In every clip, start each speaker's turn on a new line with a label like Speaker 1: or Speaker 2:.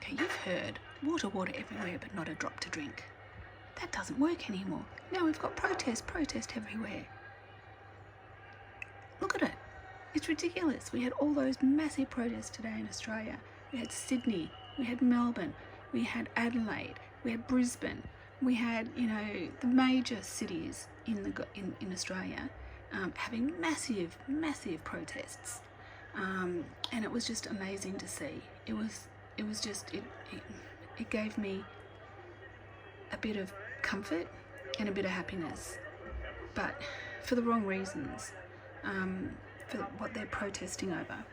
Speaker 1: Okay, you've heard water, water everywhere, but not a drop to drink. That doesn't work anymore. Now we've got protest everywhere. Look at it. It's ridiculous. We had all those massive protests today in Australia. We had Sydney, we had Melbourne, we had Adelaide, we had Brisbane, we had, you know, the major cities in Australia having massive protests, and it was just amazing to see. It gave me a bit of comfort and a bit of happiness, but for the wrong reasons, for what they're protesting over.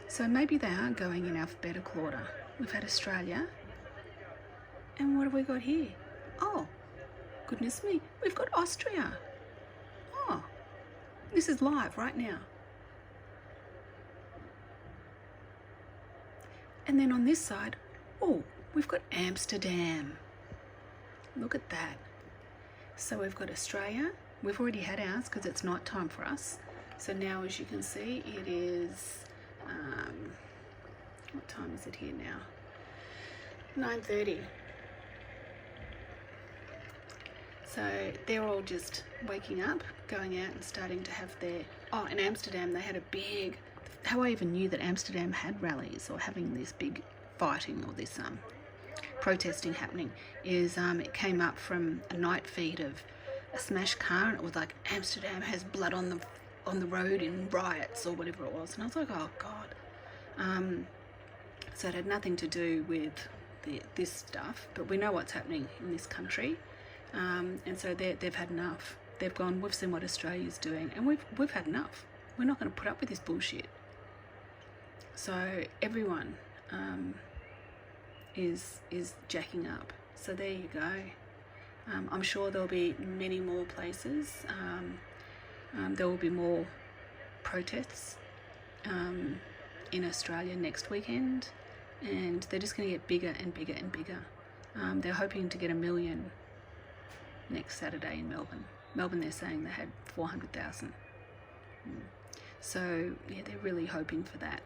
Speaker 1: So maybe they are going in alphabetical order. We've had Australia, and what have we got here? Oh, goodness me, we've got Austria. Oh, this is live right now. And then on this side, oh, we've got Amsterdam. Look at that. So we've got Australia. We've already had ours because it's night time for us. So now, as you can see, it is, what time is it here now? 9:30. So they're all just waking up, going out and starting to have their, oh, in Amsterdam they had a big, how I even knew that Amsterdam had rallies or having this big fighting or this protesting happening is it came up from a night feed of a smashed car, and it was like, Amsterdam has blood on the road in riots or whatever it was, and I was like, oh God. So it had nothing to do with this stuff, but we know what's happening in this country, and so they've had enough. They've gone, we've seen what Australia's doing, and we've had enough. We're not going to put up with this bullshit. So everyone is jacking up. So there you go. I'm sure there'll be many more places. There will be more protests in Australia next weekend, and they're just going to get bigger and bigger and bigger. They're hoping to get 1 million next Saturday in Melbourne. Melbourne, they're saying they had 400,000. So yeah, they're really hoping for that.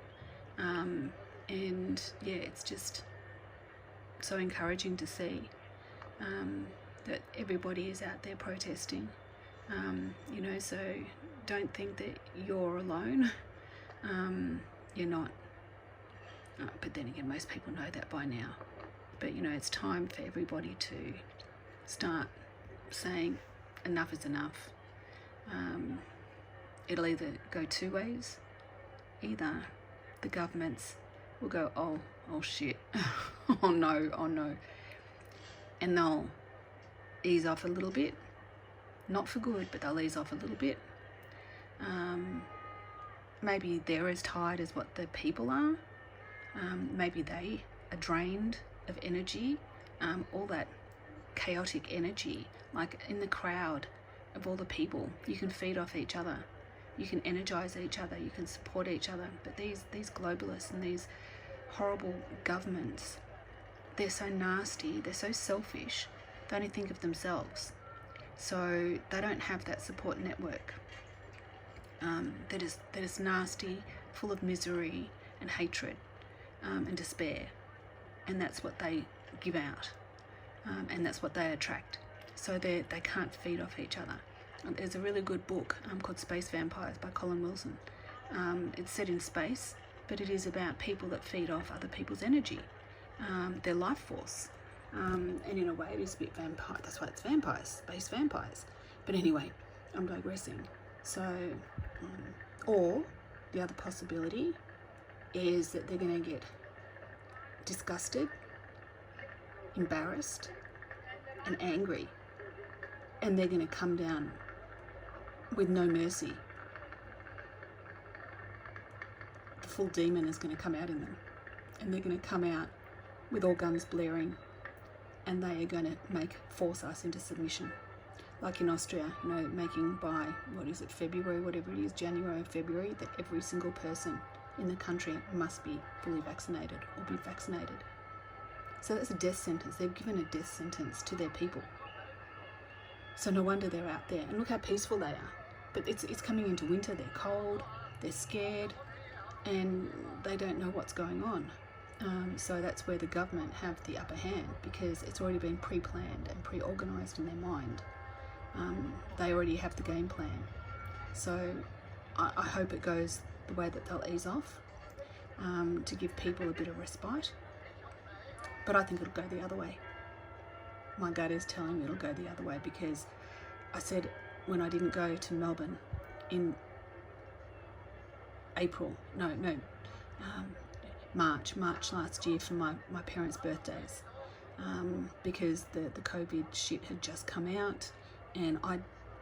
Speaker 1: And yeah, it's just so encouraging to see that everybody is out there protesting. You know, so don't think that you're alone. You're not. But then again, most people know that by now. But you know, it's time for everybody to start saying enough is enough. It'll either go two ways. Either the governments will go, oh shit, oh no, and they'll ease off a little bit. Not for good, but they'll ease off a little bit. Maybe they're as tired as what the people are. Maybe they are drained of energy, all that chaotic energy, like in the crowd of all the people. You can feed off each other, you can energize each other, you can support each other. But these globalists and these horrible governments, they're so nasty, they're so selfish, they only think of themselves. So they don't have that support network. That is nasty, full of misery and hatred and despair, and that's what they give out, and that's what they attract. So they can't feed off each other. There's a really good book called Space Vampires by Colin Wilson. It's set in space, but it is about people that feed off other people's energy, their life force. And in a way it is a bit vampire. That's why it's vampires, space vampires. But anyway, I'm digressing. So, or the other possibility is that they're going to get disgusted, embarrassed, and angry, and they're going to come down with no mercy. The full demon is going to come out in them, and they're going to come out with all guns blaring, and they are going to force us into submission. Like in Austria, you know, making by, what is it, February, whatever it is, January or February, that every single person in the country must be fully vaccinated or be vaccinated. So that's a death sentence. They've given a death sentence to their people. So no wonder they're out there. And look how peaceful they are. But it's coming into winter. They're cold, they're scared, and they don't know what's going on. So that's where the government have the upper hand, because it's already been pre-planned and pre-organised in their mind. They already have the game plan. So I hope it goes the way that they'll ease off, to give people a bit of respite. But I think it'll go the other way. My gut is telling me it'll go the other way, because I said when I didn't go to Melbourne in March last year for my parents' birthdays, because the COVID shit had just come out, and I,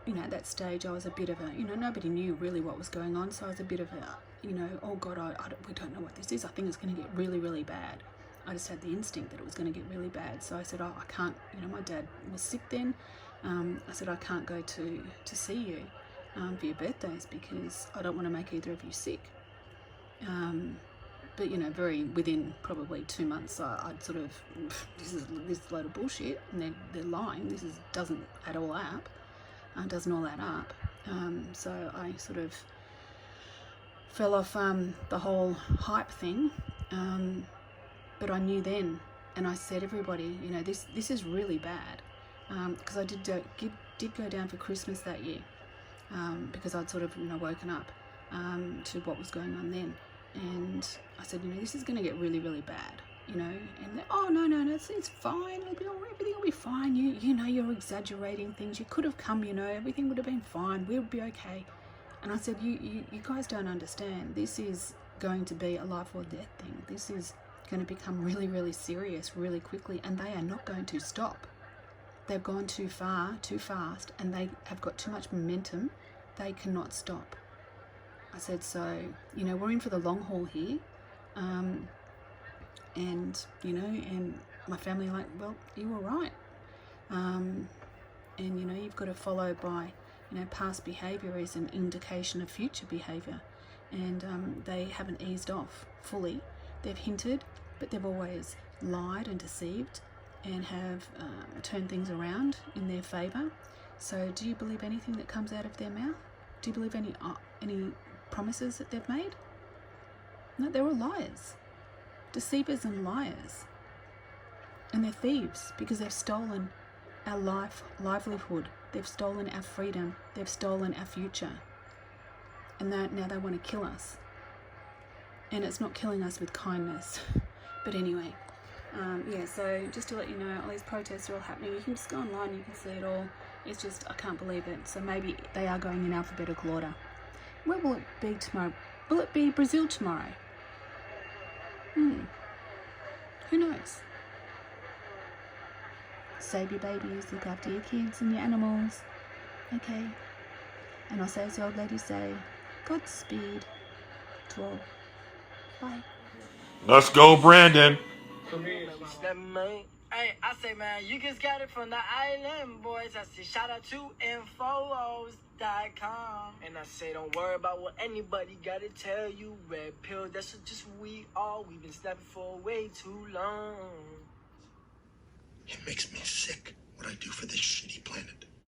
Speaker 1: at that stage I was a bit of a, nobody knew really what was going on, so I was a bit of a, oh God, we don't know what this is. I think it's going to get really, really bad. I just had the instinct that it was going to get really bad. So I said, I can't, my dad was sick then. I said, I can't go to see you for your birthdays, because I don't want to make either of you sick. But very within probably 2 months, I'd sort of, this is a load of bullshit, and they're lying. This doesn't add all up. Doesn't all add up. So I sort of fell off the whole hype thing. But I knew then, and I said, everybody, this is really bad, because I did go down for Christmas that year, because I'd sort of woken up to what was going on then, and I said, this is going to get really, really bad, and oh no, it's fine, everything will be fine. You're exaggerating things. You could have come, everything would have been fine. We'll be okay. And I said, you guys don't understand. This is going to be a life or death thing. This is going to become really, really serious really quickly, and they are not going to stop. They've gone too far, too fast, and they have got too much momentum. They cannot stop. I said, so, we're in for the long haul here. And my family like, well, you were right. And, you've got to follow by, past behaviour is an indication of future behaviour. And they haven't eased off fully. They've hinted, but they've always lied and deceived, and have turned things around in their favour. So do you believe anything that comes out of their mouth? Do you believe any promises that they've made? No, they're all liars. Deceivers and liars. And they're thieves, because they've stolen our livelihood. They've stolen our freedom. They've stolen our future. And now they want to kill us. And it's not killing us with kindness. But anyway, so just to let you know, all these protests are all happening. You can just go online, you can see it all. It's just, I can't believe it. So maybe they are going in alphabetical order. Where will it be tomorrow? Will it be Brazil tomorrow? Who knows? Save your babies, look after your kids and your animals. Okay. And I'll say as the old ladies say, Godspeed to all. Bye.
Speaker 2: Let's go, Brandon.
Speaker 3: Hey, I say, man, you just got it from the island, boys. I say, shout out to infos.com. And I say, don't worry about what anybody gotta tell you. Red pill, that's just who we are. We've been snapping for way too long.
Speaker 4: It makes me sick what I do for this shitty planet.